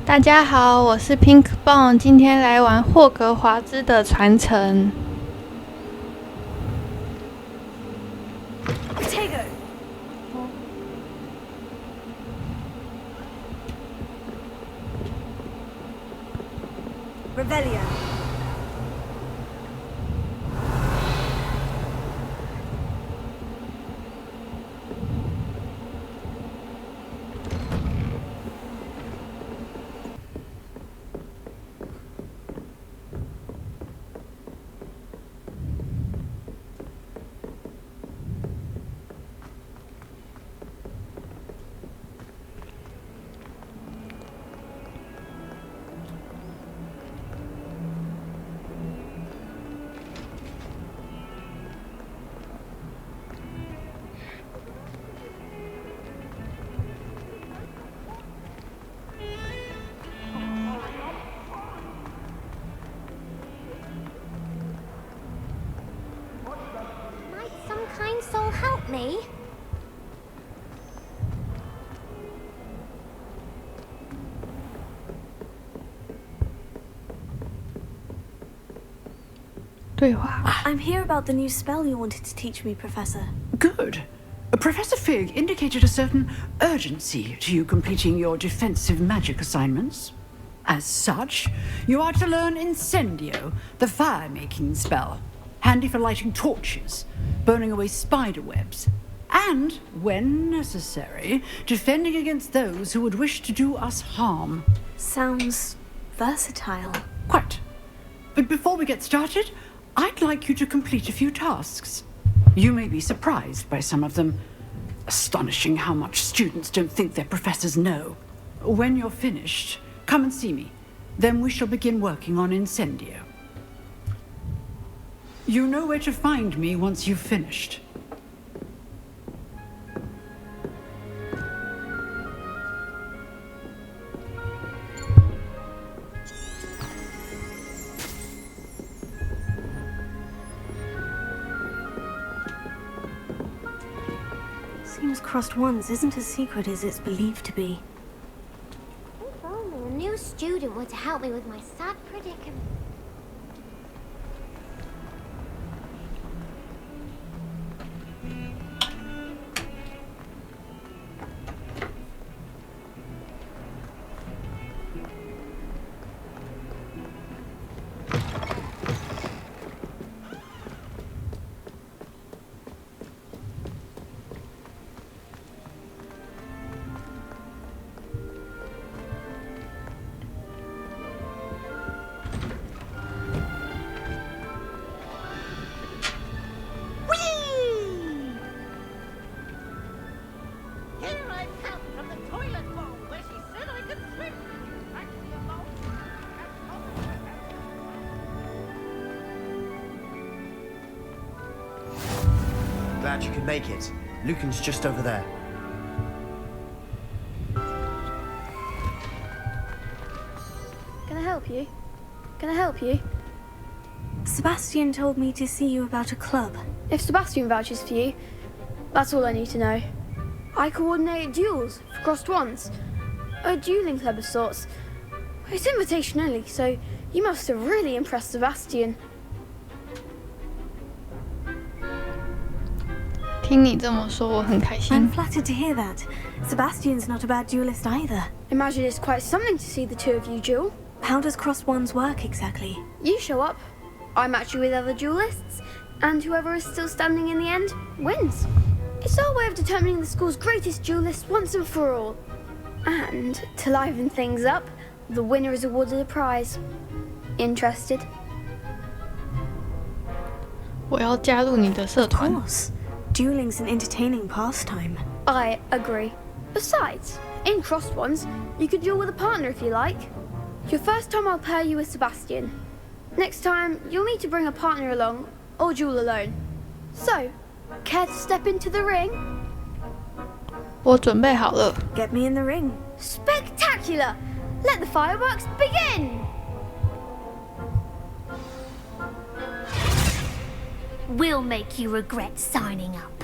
大家好，我是 Pink Bone， 今天来玩霍格华兹的传承。Revelio. Kind soul help me? I'm here about the new spell you wanted to teach me, Professor. Good. Professor Fig indicated a certain urgency to you completing your defensive magic assignments. As such, you are to learn Incendio, the fire-making spell, handy for lighting torches, burning away spider webs, and, when necessary, defending against those who would wish to do us harm. Sounds versatile. Quite. But before we get started, I'd like you to complete a few tasks. You may be surprised by some of them. Astonishing how much students don't think their professors know. When you're finished, come and see me. Then we shall begin working on Incendio. You know where to find me once you've finished. Seems crossed wands isn't as secret as it's believed to be. If only a new student were to help me with my sad predicament. Glad you could make it. Lucan's just over there. Can I help you? Can I help you? Sebastian told me to see you about a club. If Sebastian vouches for you, that's all I need to know. I coordinate duels for crossed wands. A dueling club of sorts. It's invitation only, so you must have really impressed Sebastian. 听你这么说，我很开 I'm 心。 flattered to hear that. Sebastian's not a bad duelist either. Imagine it's quite something to see the two of you duel. How does crossed wands work exactly? You show up, I match you with other duelists, and whoever is still standing in the end wins. It's our way of determining the school's greatest duelist once and for all. And to liven things up, the winner is awarded a prize. Interested? 我要加入你的社 Of 团。 course. Dueling's an entertaining pastime. I agree. Besides, in crossed ones, you could duel with a partner if you like. Your first time I'll pair you with Sebastian. Next time, you'll need to bring a partner along, or duel alone. So, care to step into the ring? 我准备好了。 Get me in the ring. Spectacular! Let the fireworks begin! We'll make you regret signing up.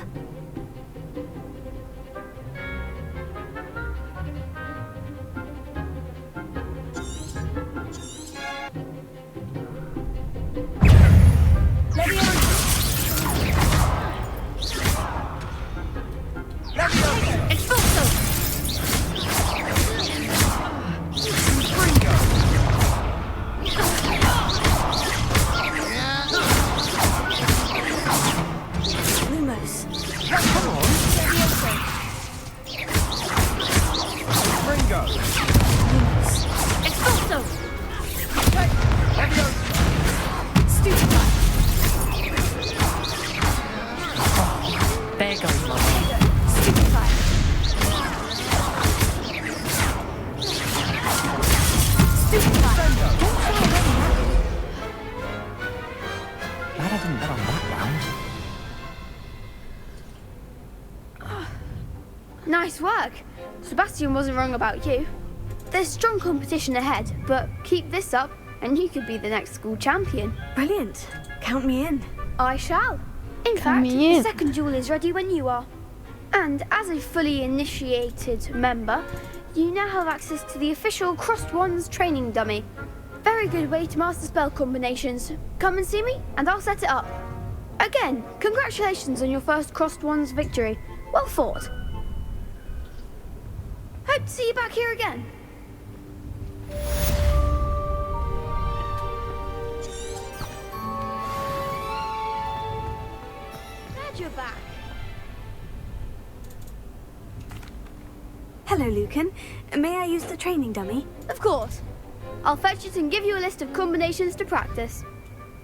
Expulso! Leviosa! Stupefy! There goes my Stupefy! Stupefy! Glad I didn't bet on that round. Nice work. Sebastian wasn't wrong about you. There's strong competition ahead, but keep this up and you could be the next school champion. Brilliant. Count me in. I shall. In Count fact, me the in. second duel is ready when you are. And as a fully initiated member, you now have access to the official Crossed Wands training dummy. Very good way to master spell combinations. Come and see me and I'll set it up. Again, congratulations on your first Crossed Wands victory. Well fought. Hope to see you back here again. Glad you're back. Hello, Lucan. May I use the training dummy? Of course. I'll fetch it and give you a list of combinations to practice.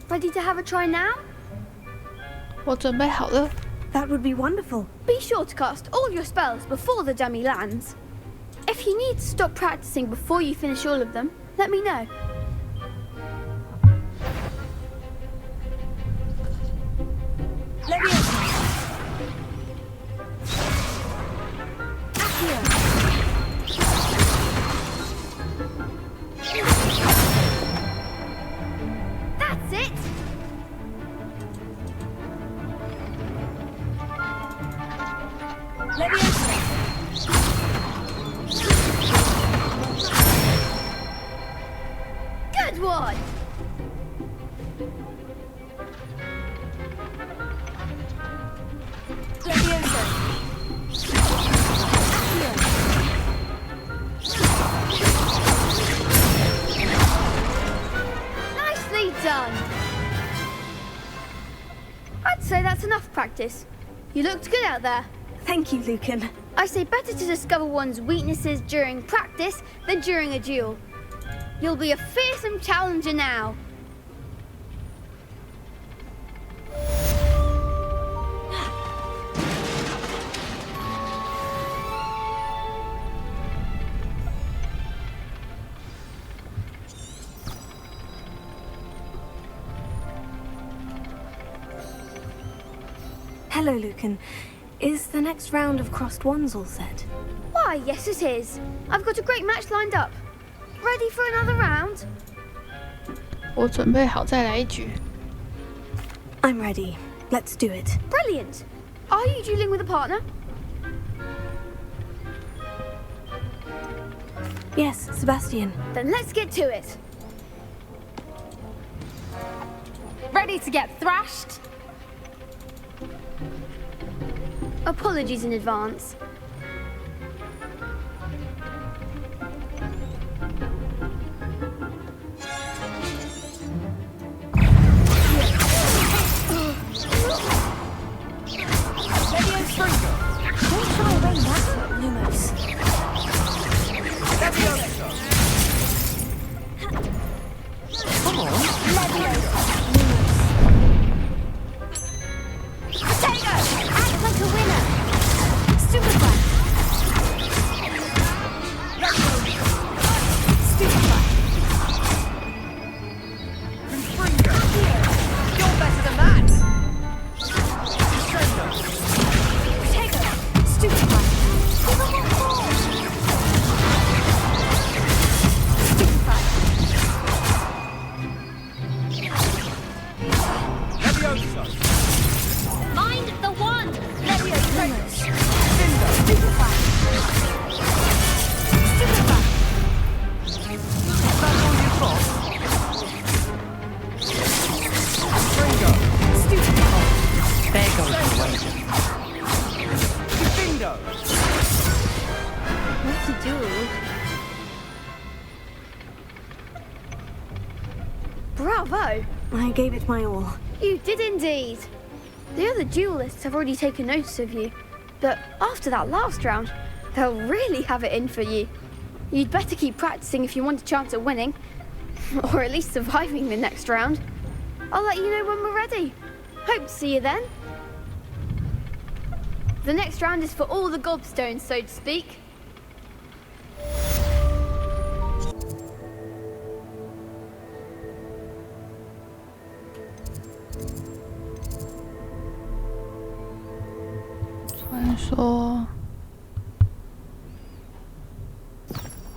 Ready to have a try now? 我准备好了。 That would be wonderful. Be sure to cast all your spells before the dummy lands. If you need to stop practicing before you finish all of them, let me know. That's it! Good one! Nicely done! I'd say that's enough practice. You looked good out there. Thank you, Lucan. I say better to discover one's weaknesses during practice than during a duel. You'll be a fearsome challenger now. Hello, Lucan. Is the next round of Crossed Wands all set? Why, yes it is. I've got a great match lined up. Ready for another round? 我准备好再来一局。 I'm ready. Let's do it. Brilliant. Are you dueling with a partner? Yes, Sebastian. Then let's get to it. Ready to get thrashed? Apologies in advance. Bravo! I gave it my all. You did indeed. The other duelists have already taken notice of you, but after that last round, they'll really have it in for you. You'd better keep practicing if you want a chance at winning. Or at least surviving the next round. I'll let you know when we're ready. Hope to see you then. The next round is for all the gobstones, so to speak. 传说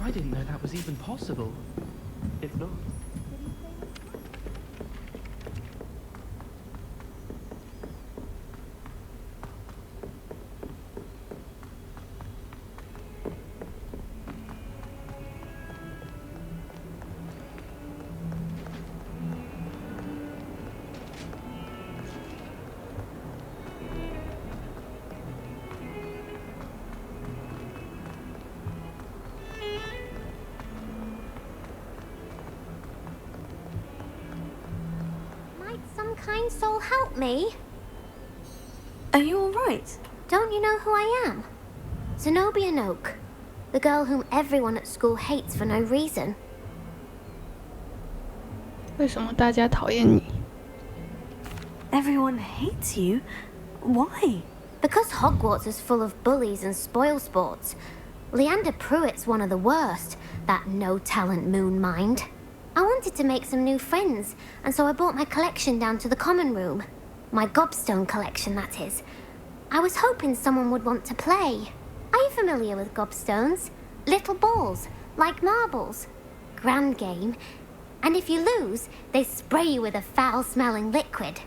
I didn't know that was even possible. If not. Might some kind soul help me? Are you alright? Don't you know who I am? Zenobia Noak, the girl whom everyone at school hates for no reason. 为什么大家讨厌你？ Everyone hates you? Why? Because Hogwarts is full of bullies and spoilsports. Leander Pruitt's one of the worst, that no-talent moon mind. I wanted to make some new friends, and so I brought my collection down to the common room. My gobstone collection, that is. I was hoping someone would want to play. Are you familiar with gobstones? Little balls, like marbles. Grand game. And if you lose, they spray you with a foul-smelling liquid.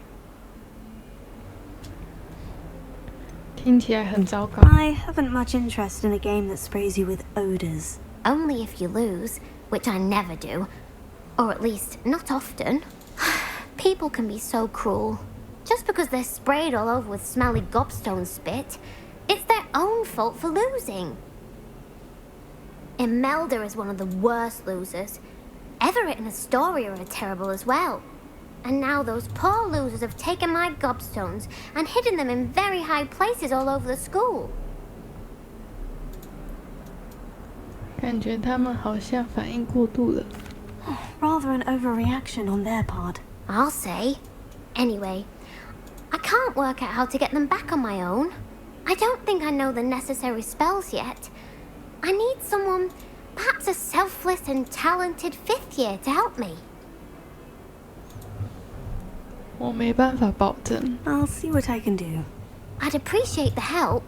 听起来很糟糕。 I haven't much interest in a game that sprays you with odors. Only if you lose, which I never do. Or at least, not often. People can be so cruel. Just because they're sprayed all over with smelly gobstone spit, it's their own fault for losing. Imelda is one of the worst losers. Everett and Astoria are terrible as well. And now those poor losers have taken my gobstones and hidden them in very high places all over the school. 感觉他们好像反应过度了。 Rather an overreaction on their part. I'll say. Anyway, I can't work out how to get them back on my own. I don't think I know the necessary spells yet. I need someone, perhaps a selfless and talented fifth year to help me. 我没办法保证。 I'll see what I can do. I'd appreciate the help.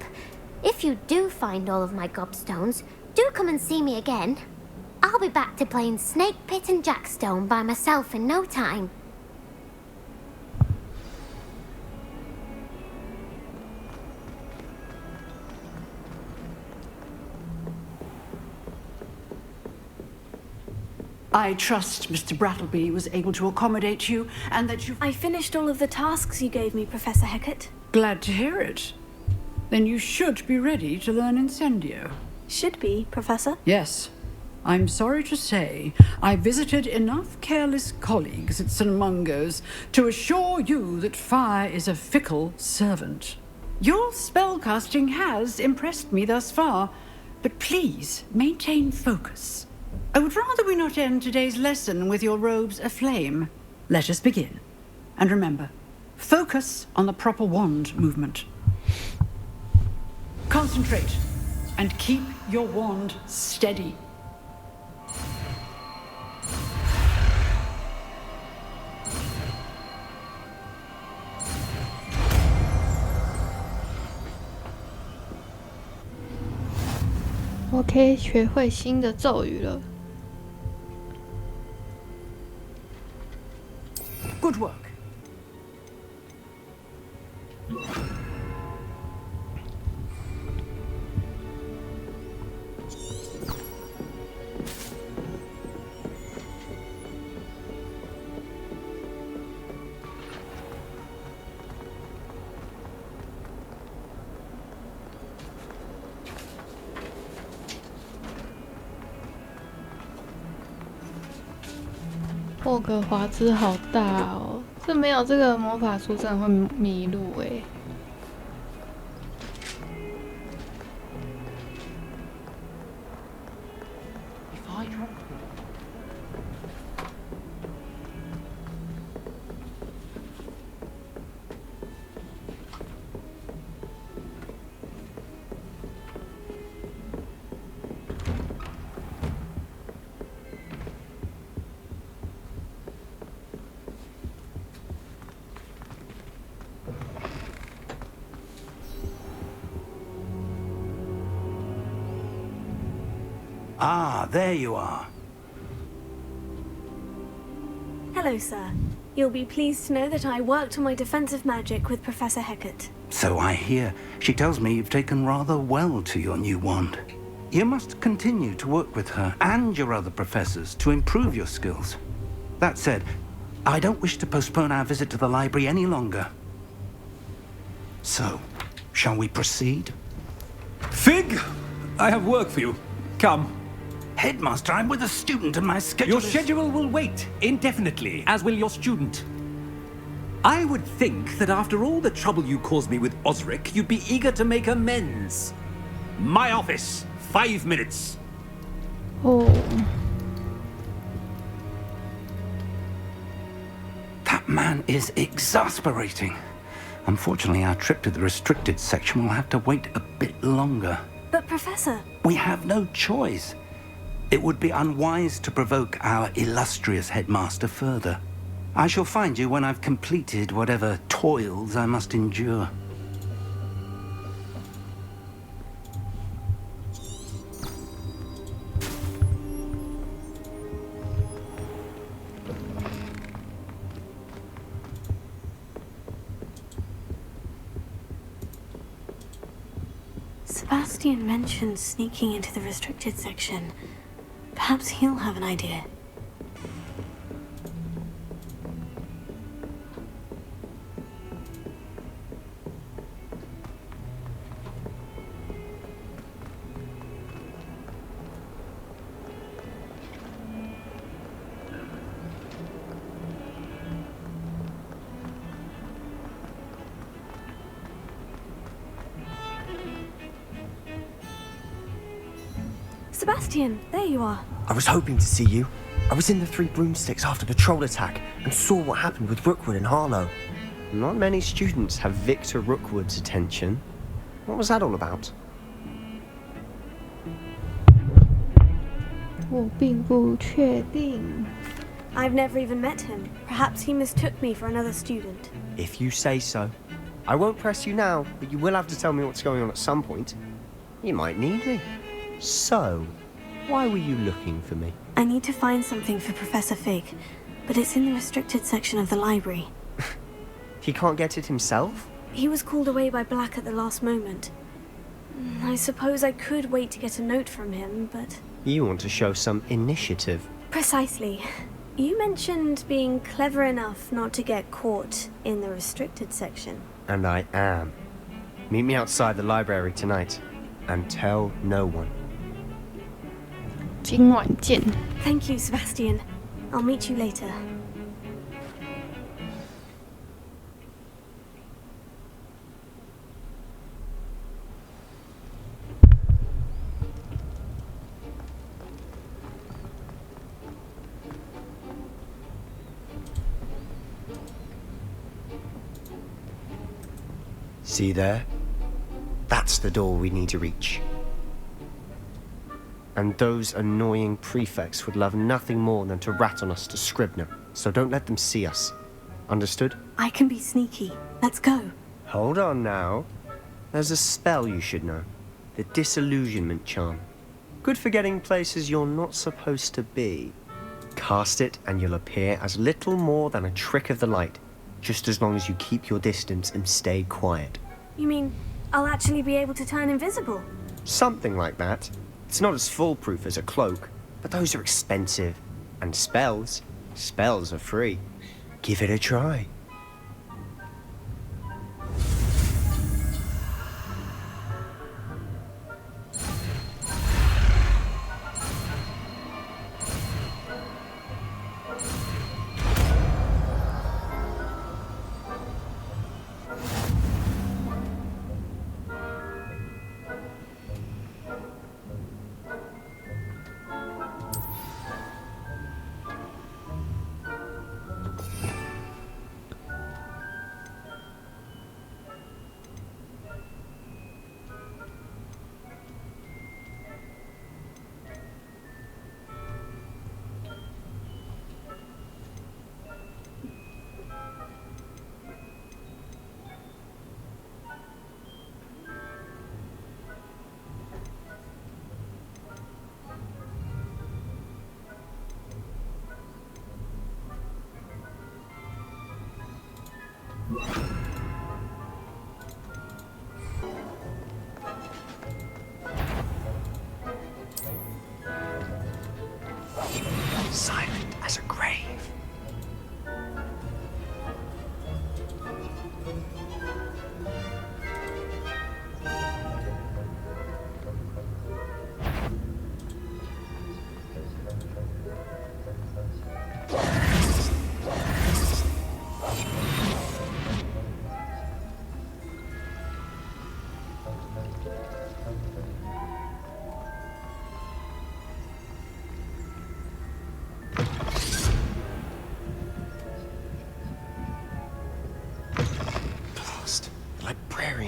If you do find all of my gobstones, do come and see me again. I'll be back to playing Snake Pit and Jackstone by myself in no time. I trust Mr. Brattleby was able to accommodate you and that you... I finished all of the tasks you gave me, Professor Hecat. Glad to hear it. Then you should be ready to learn Incendio. Should be, Professor. Yes. I'm sorry to say, I visited enough careless colleagues at St. Mungo's to assure you that fire is a fickle servant. Your spellcasting has impressed me thus far, but please maintain focus. I would rather we not end today's lesson with your robes aflame. Let us begin. And remember, focus on the proper wand movement. Concentrate and keep your wand steady. OK， 学会新的咒语了。 Good work. 霍格华兹好大哦，这没有这个魔法书真的会迷路哎。Ah, there you are. Hello, sir. You'll be pleased to know that I worked on my defensive magic with Professor Hecat. So I hear. She tells me you've taken rather well to your new wand. You must continue to work with her and your other professors to improve your skills. That said, I don't wish to postpone our visit to the library any longer. So, shall we proceed? Fig! I have work for you. Come. Headmaster, I'm with a student and my schedule Your schedule will wait indefinitely, as will your student. I would think that after all the trouble you caused me with Osric, you'd be eager to make amends. My office, 5 minutes. Oh. That man is exasperating. Unfortunately, our trip to the restricted section will have to wait a bit longer. But, Professor... We have no choice. It would be unwise to provoke our illustrious headmaster further. I shall find you when I've completed whatever toils I must endure. Sebastian mentioned sneaking into the restricted section. Perhaps he'll have an idea. Sebastian, there you are. I was hoping to see you. I was in the Three Broomsticks after the troll attack and saw what happened with Rookwood and Harlow. Not many students have Victor Rookwood's attention. What was that all about? 我并不确定。 I've never even met him. Perhaps he mistook me for another student. If you say so. I won't press you now, but you will have to tell me what's going on at some point. You might need me. So, why were you looking for me? I need to find something for Professor Fig, but it's in the restricted section of the library. He can't get it himself? He was called away by Black at the last moment. I suppose I could wait to get a note from him, but... You want to show some initiative. Precisely. You mentioned being clever enough not to get caught in the restricted section. And I am. Meet me outside the library tonight, and tell no one. 今晚见。 Thank you, Sebastian. I'll meet you later. See there? That's the door we need to reach. And those annoying prefects would love nothing more than to rat on us to Scribner, so don't let them see us. Understood? I can be sneaky. Let's go. Hold on now. There's a spell you should know. The Disillusionment Charm. Good for getting places you're not supposed to be. Cast it and you'll appear as little more than a trick of the light, just as long as you keep your distance and stay quiet. You mean I'll actually be able to turn invisible? Something like that. It's not as foolproof as a cloak, but those are expensive. And spells are free. Give it a try. Silent as a grave.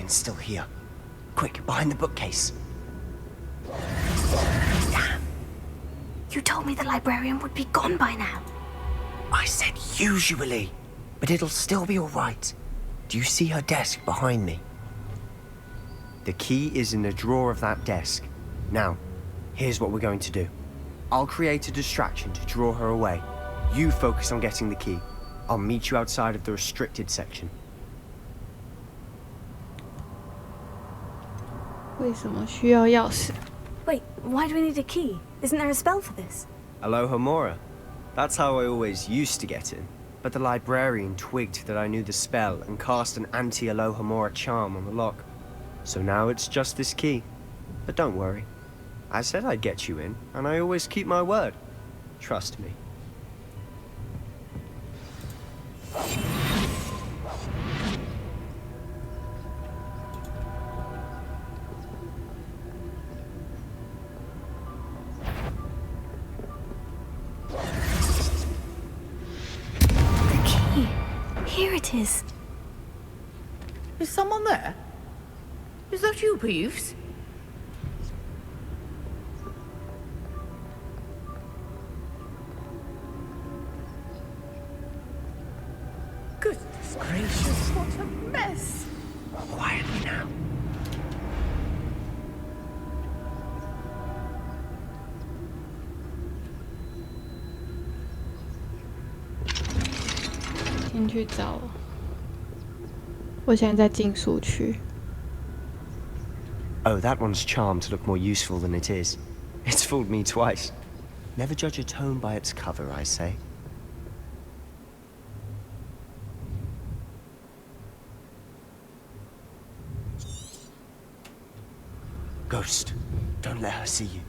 Still here. Quick, behind the bookcase. Damn. You told me the librarian would be gone by now. I said usually, but it'll still be all right. Do you see her desk behind me? The key is in the drawer of that desk. Now, here's what we're going to do. I'll create a distraction to draw her away. You focus on getting the key. I'll meet you outside of the restricted section. 为什么需要钥匙？ Wait, why do we need a key? Isn't there a spell for this? Alohomora. That's how I always used to get in. But the librarian twigged that I knew the spell and cast an anti-Alohomora charm on the lock. So now it's just this key. But don't worry. I said I'd get you in, and I always keep my word. Trust me. Here it is. Is someone there? Is that you, Peeves? Goodness gracious, what a mess! Quietly now.先去找。我现在在禁书区。 Oh, that one's charmed to look more useful than it is. It's fooled me twice. Never judge a tome by its cover, I say. Ghost, don't let her see you.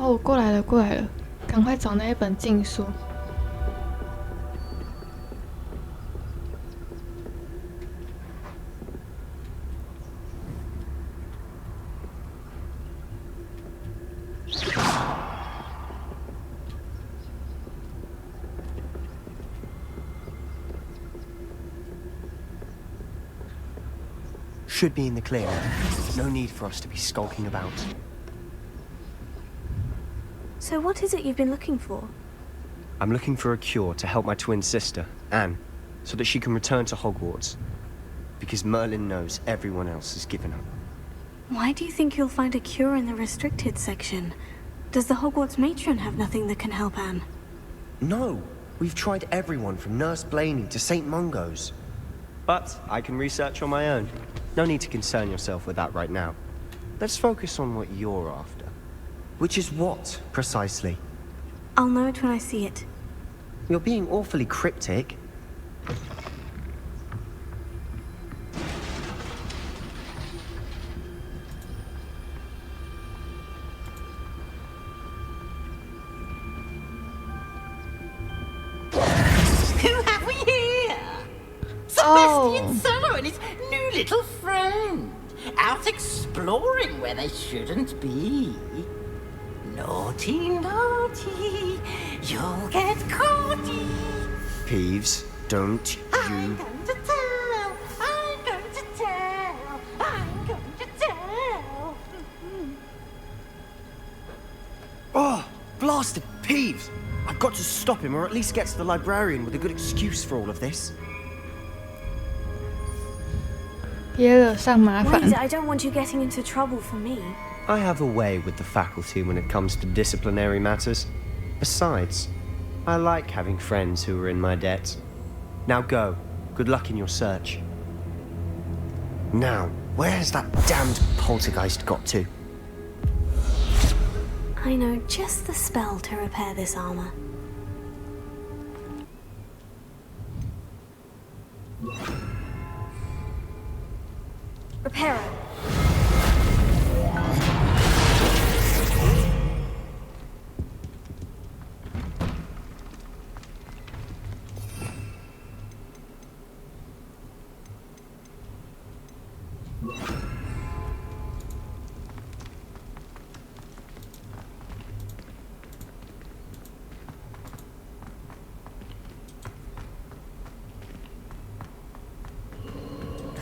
哦，过来了，过来了，赶快找那一本禁书。 Should be in the clear now. No need for us to be skulking about. So what is it you've been looking for? I'm looking for a cure to help my twin sister, Anne, so that she can return to Hogwarts. Because Merlin knows everyone else has given up. Why do you think you'll find a cure in the restricted section? Does the Hogwarts matron have nothing that can help Anne? No! We've tried everyone from Nurse Blaney to St. Mungo's. But I can research on my own. No need to concern yourself with that right now. Let's focus on what you're after. Which is what, precisely? I'll know it when I see it. You're being awfully cryptic. Who have we here? Sebastian Sallow and his new little friend. Out exploring where they shouldn't be. Naughty, naughty, you'll get caughty. Peeves, don't you... I'm going to tell, I'm going to tell, I'm going to tell. Oh, blasted Peeves! I've got to stop him, or at least get to the librarian with a good excuse for all of this. 别惹上麻烦。 Wait, I don't want you getting into trouble for me. I have a way with the faculty when it comes to disciplinary matters. Besides, I like having friends who are in my debt. Now go. Good luck in your search. Now, where has that damned poltergeist got to? I know just the spell to repair this armor. Repair it.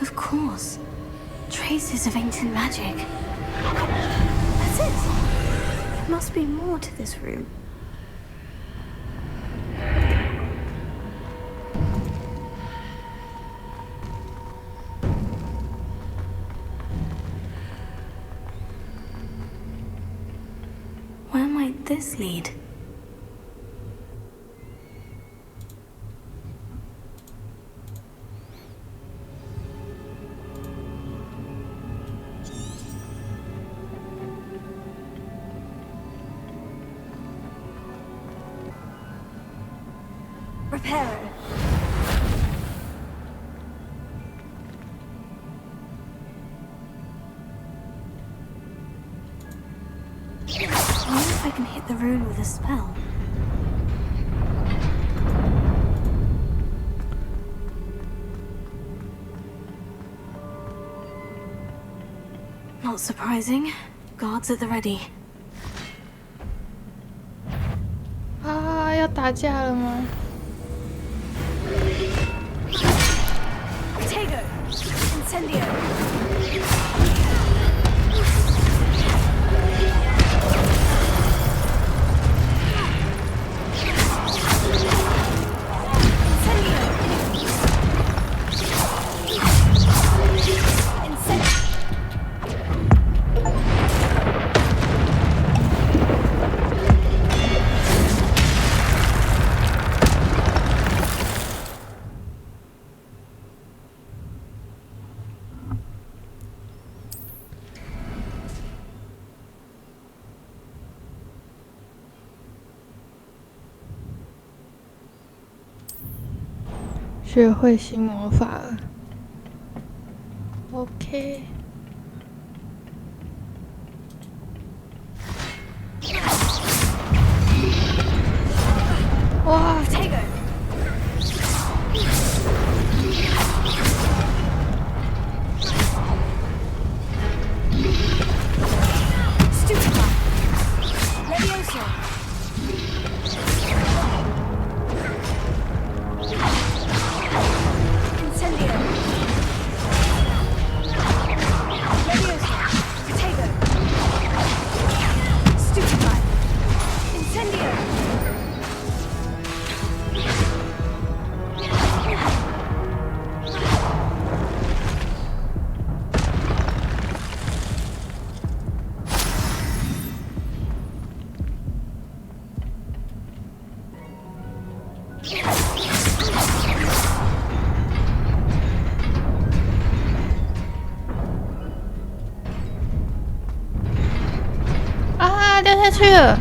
Of course. Traces of ancient magic. That's it. There must be more to this room. Where might this lead? Repair it. I wonder if I can hit the rune with a spell. Not surprising. Guards at the ready. 啊，要打架了吗？ Tego! Incendio! Incendio! 学会新魔法了。OK。哇 Tego! Stupefy! Levioso! Incendio! Levioso! Tego! Stupefy! Incendio!啊，掉下去了！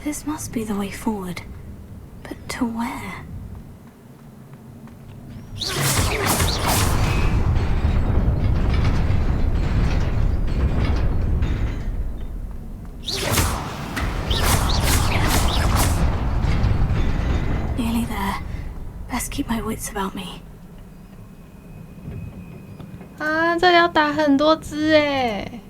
This must be the way forward. But to where? Nearly there. Best keep my wits about me. 啊，这里要打很多只哎！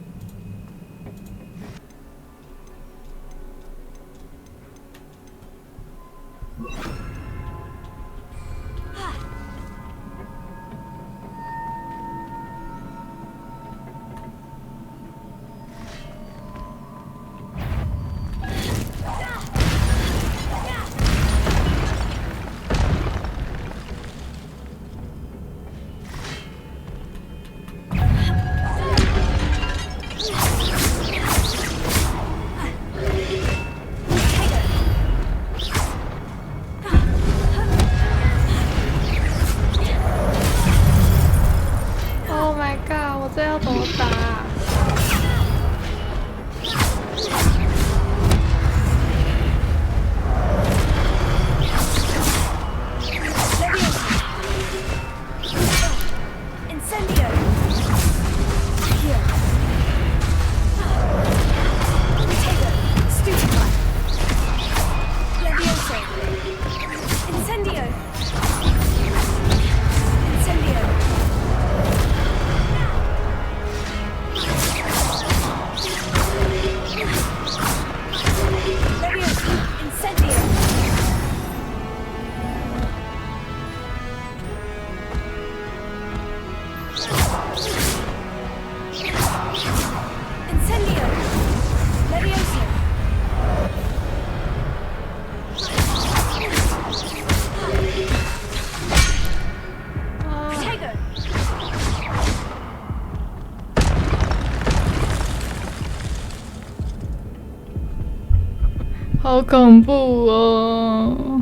好恐怖哦！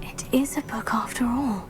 It is a book after all.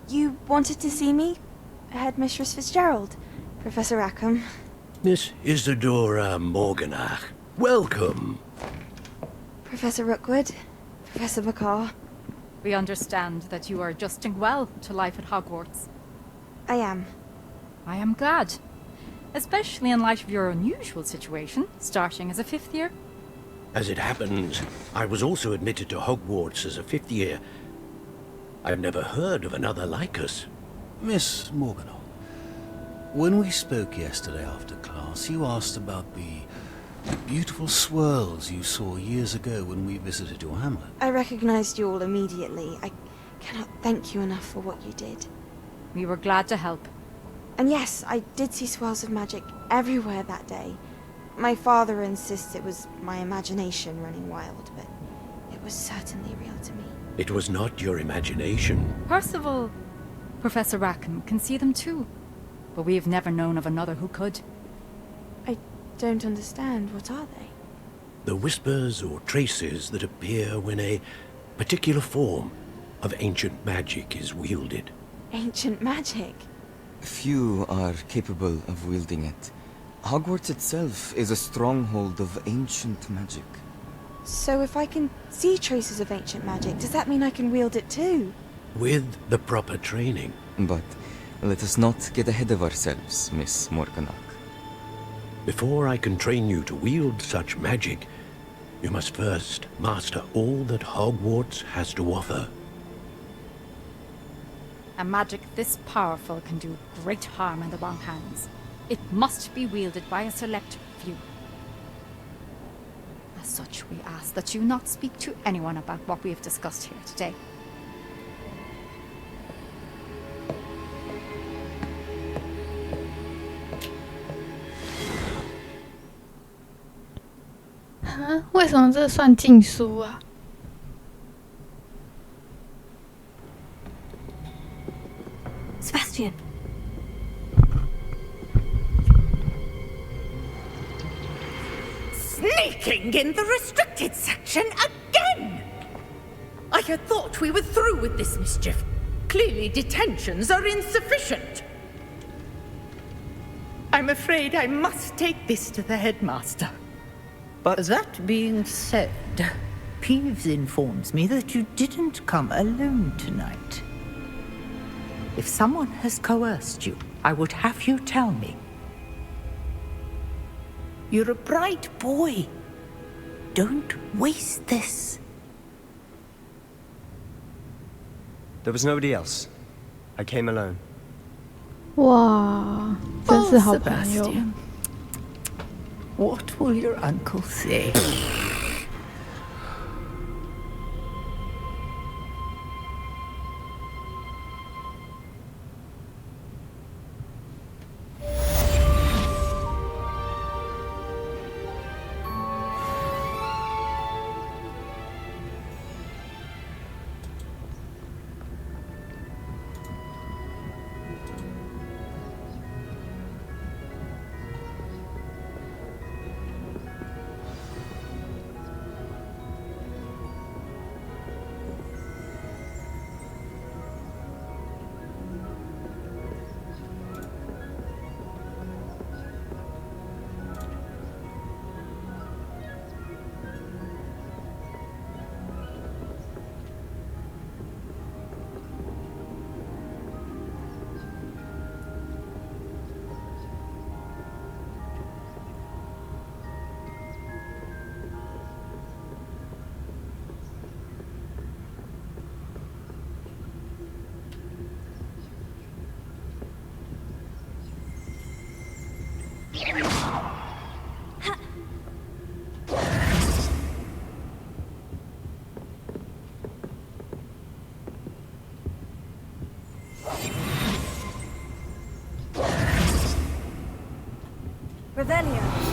You wanted to see me? Headmistress Fitzgerald, Professor Rackham. Miss Isadora Morganach, welcome. Professor Rookwood, Professor McCaw. We understand that you are adjusting well to life at Hogwarts. I am. I am glad. Especially in light of your unusual situation, starting as a 5th year. As it happens, I was also admitted to Hogwarts as a 5th year. I've never heard of another like us. Miss Morganach, when we spoke yesterday after class, you asked about the beautiful swirls you saw years ago when we visited your hamlet. I recognized you all immediately. I cannot thank you enough for what you did. We were glad to help. And yes, I did see swirls of magic everywhere that day. My father insists it was my imagination running wild, but it was certainly real to me. It was not your imagination. Percival, Professor Rackham can see them too. But we have never known of another who could. I don't understand. What are they? The whispers or traces that appear when a particular form of ancient magic is wielded. Ancient magic? Few are capable of wielding it. Hogwarts itself is a stronghold of ancient magic. So if I can see traces of ancient magic, does that mean I can wield it too? With the proper training. But let us not get ahead of ourselves, Miss Morganach. Before I can train you to wield such magic, you must first master all that Hogwarts has to offer. A magic this powerful can do great harm in the wrong hands. It must be wielded by a select few. As such, we ask that you not speak to anyone about what we have discussed here today.啊，为什么这算禁书啊？ Sebastian. Sneaking in the restricted section again! I had thought we were through with this mischief. Clearly detentions are insufficient. I'm afraid I must take this to the headmaster. But that being said, Peeves informs me that you didn't come alone tonight. If someone has coerced you, I would have you tell me. You're a bright boy. Don't waste this. there was nobody else. I came alone. 哇，真是好朋友。 Sebastian, what will your uncle say? Revelio.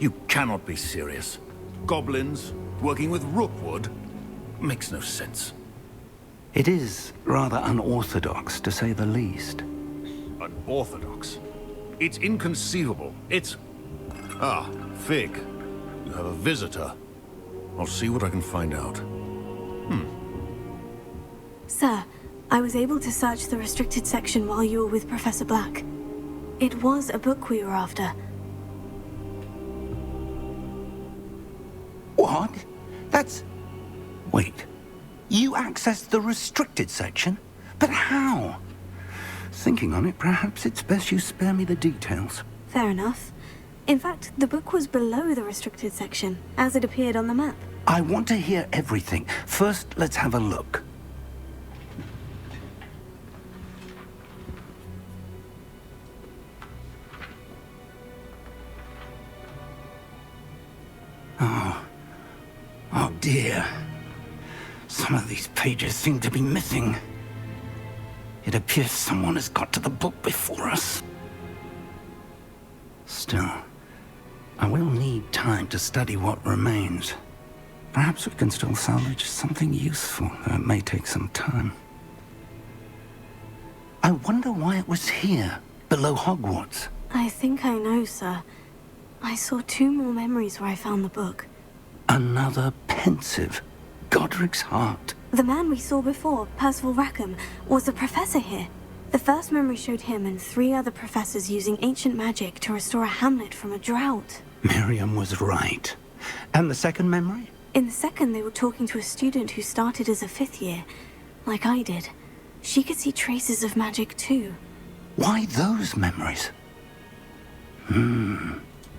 You cannot be serious. Goblins working with rookwood makes no sense. It is rather unorthodox, to say the least. Unorthodox? It's inconceivable. It's... Ah, Fig. You have a visitor. I'll see what I can find out. Sir, I was able to search the restricted section while you were with Professor Black. It was a book we were after. What? That's... Wait. You accessed the restricted section? But how? Thinking on it, perhaps it's best you spare me the details. Fair enough. In fact, the book was below the restricted section, as it appeared on the map. I want to hear everything. First, let's have a look. Oh dear. Some of these pages seem to be missing. It appears someone has got to the book before us. Still, I will need time to study what remains. Perhaps we can still salvage something useful, though it may take some time. I wonder why it was here, below Hogwarts. I think I know, sir. I saw 2 more memories where I found the book. Another pensive. Godric's heart. The man we saw before, Percival Rackham, was a professor here. The first memory showed him and 3 other professors using ancient magic to restore a hamlet from a drought. Miriam was right. And the second memory? In the second, they were talking to a student who started as a 5th year, like I did. She could see traces of magic too. Why those memories?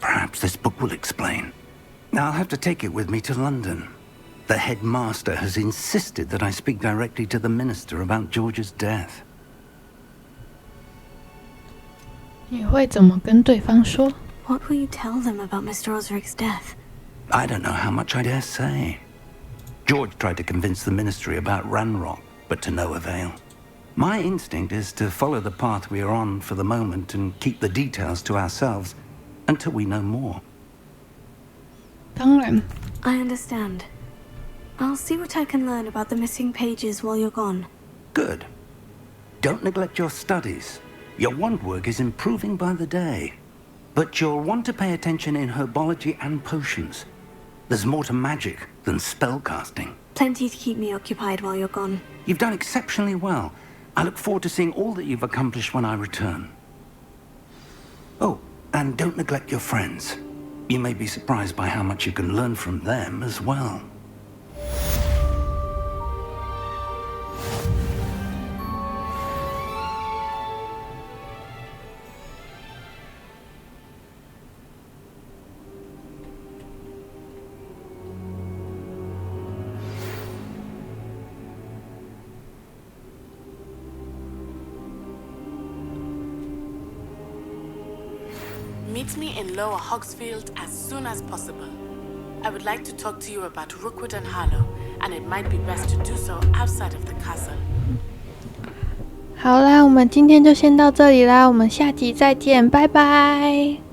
Perhaps this book will explain. I'll have to take it with me to London. The headmaster has insisted that I speak directly to the minister about George's death. 你会怎么跟对方说？ What will you tell them about Mr. Osric's death? I don't know how much I dare say. George tried to convince the ministry about Ranrock, but to no avail. My instinct is to follow the path we are on for the moment and keep the details to ourselves until we know more. 当然。 I understand. I'll see what I can learn about the missing pages while you're gone. Good. Don't neglect your studies. Your wand work is improving by the day. But you'll want to pay attention in herbology and potions. There's more to magic than spellcasting. Plenty to keep me occupied while you're gone. You've done exceptionally well. I look forward to seeing all that you've accomplished when I return. Oh, and don't neglect your friends. You may be surprised by how much you can learn from them as well. Meet me in Lower Hogsfield as soon as possible. I would like to talk to you about Rookwood and Harlow, and it might be best to do so outside of the castle. 好啦，我们今天就先到这里啦，我们下集再见，拜拜。